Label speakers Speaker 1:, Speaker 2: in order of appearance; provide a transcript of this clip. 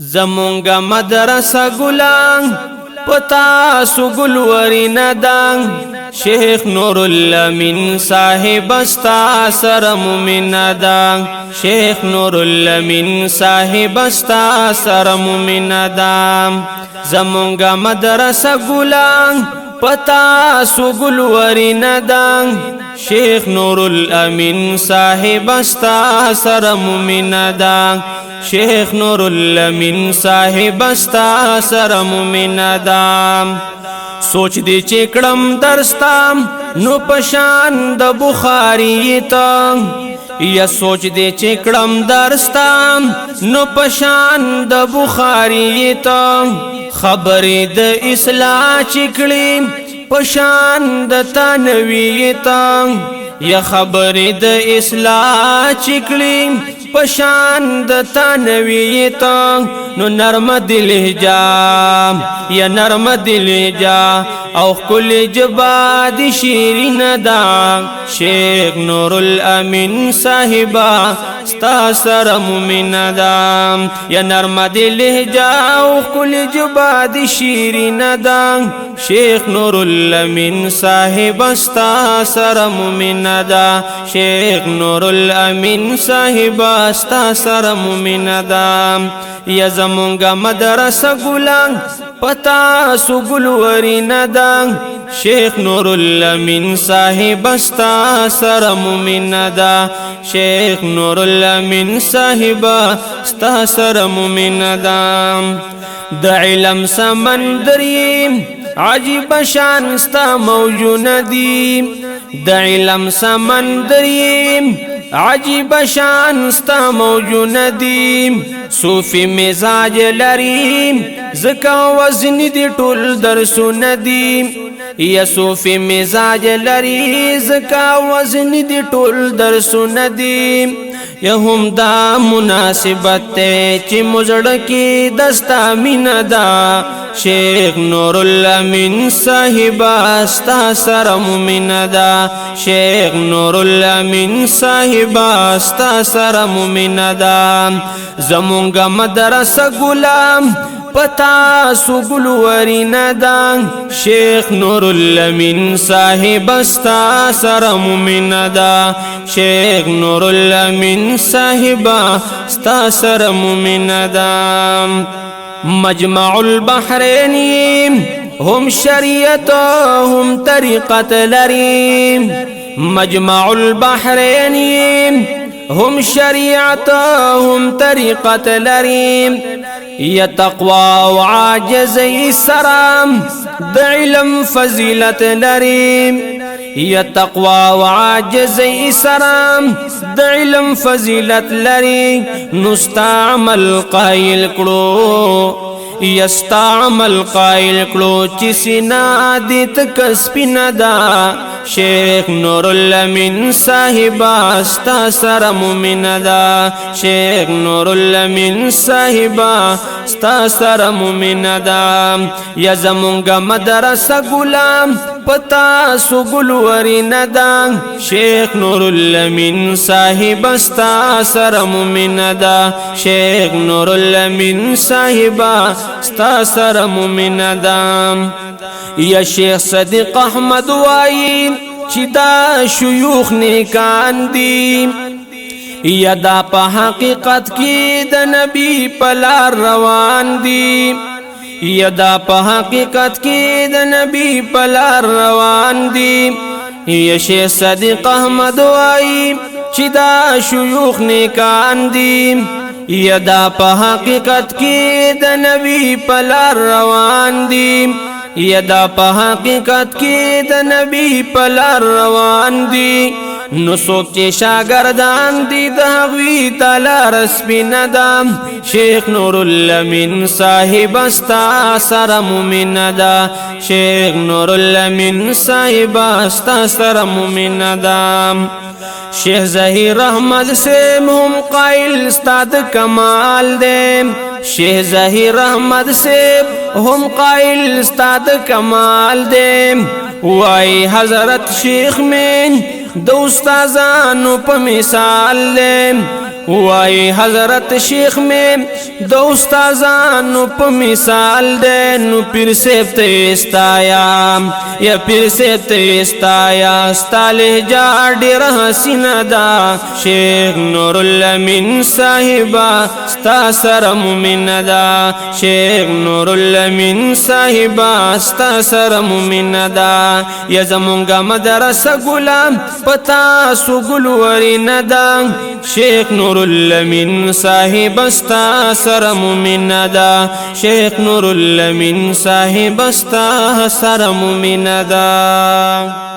Speaker 1: زمونگا مدرسه گلان پتا سو گلوری ندان شیخ نور الامین صاحب استا سر مومن دان شیخ نور الامین صاحب استا سر مومن دان زمونگا مدرسه گلان پتا سو گلوری ندان شیخ نور الامین صاحب استا سر مومن دان شیخ نور الامین صاحب استا سر مومن دان سوچ دی چکڑم درستام نو پشان د بخاری تا یا سوچ دی چکڑم درستام نو پشان د بخاری تا خبر د اصلاح چکڑی پشان د تنوی تا یا خبر د اصلاح چکڑی پشان د تنوی تا نو نرم دل جا یا نرم دل جا او کل جبا دی شیرین دا شیخ نور الامین صاحبا ستا سر مومن دا یا نرم دل جا او کل جبا دی شیرین دا شیخ نور الامین صاحبا ستا سر مومن دا شیخ نور الامین صاحبا ستا سر مومن دا یا زمونگا مدرسه گلان پتا سو گلوری ندان شیخ نور الامین صاحب استا سر مومن دا شیخ نور الامین صاحب استا سر مومن دا د علم سمندریم عجیب شان استا موجون دی د علم سمندریم عجیب شان استا موجون دی صوفی مزاج لریم زکا وزن دی ټول درسون دی یا صوفی مزاج لری زکا وزن دی ټول درسون دی یا هم دا مناسبت تے چی مزڑ کی دستا من دا شیخ نور الامین صاحب استا سر مومن دا شیخ نور الامین صاحب استا سر مومن دا زمونگا مدرسه گلام پتا سو گلوری ندان شیخ نور الامین صاحب استا سر مومن دا شیخ نور الامین صاحب استا سر مومن دا مجمع البحرین هم شریعت هم طریقت لریم مجمع البحرین هم شریعت هم طریقت لریم یا تقوی و عاجز سرام د علم فضیلت لریم یا تقوی و عاجز سرام د علم فضیلت لریم نستعمل قائل کرو یستعمل قائل کرو چی سینا دیت کسپی ندا شیخ نور الامین صاحب استا سر مومن دا شیخ نور الامین صاحب استا سر مومن دا یا زمونگا مدرسه گلام پتا سو گلوری ندا شیخ نور الامین صاحب استا سر مومن دا شیخ نور الامین صاحب استا سر مومن دا یا شیخ صدیق احمد وائین چی دا شیوخ نیکان دی یا دا پا حقیقت کی دا نبی پلار روان دی یا دا پا حقیقت کی دا نبی پلار روان دی یا شیخ صدیق احمد وائین چی دا شیوخ نیکان دی یا دا پا حقیقت کی دا نبی پلار روان دی یا دا پا حقیقت کی دا نبی پلار روان دی نو سوک چی شاگردان دی دا غوی تالار سپی ندام شیخ نور الامین صاحب استا سر مومن دا شیخ نور الامین صاحب استا سر مومن دا شیخ ظہیر احمد سے ہم قائل استاد کمال دے شیخ ظہیر احمد سے ہم قائل استاد کمال دے وائی حضرت شیخ میں دو استازانو پا مثال دے وائی حضرت شیخ میں دو استازانو پا مثال دے نو پیر سیب تیستایا یا پیر سیب تیستایا ستا لہجہ ڈیر حسین دا شیخ نور الامین صاحبہ ستا سر مومن دا شیخ نور الامین صاحبہ ستا سر مومن دا یا زمونگا مدرسہ گلام پتا سو گلوری ندا شیخ نور الامین صاحب استا سر مومن دا شیخ نور الامین صاحب استا سر مومن دا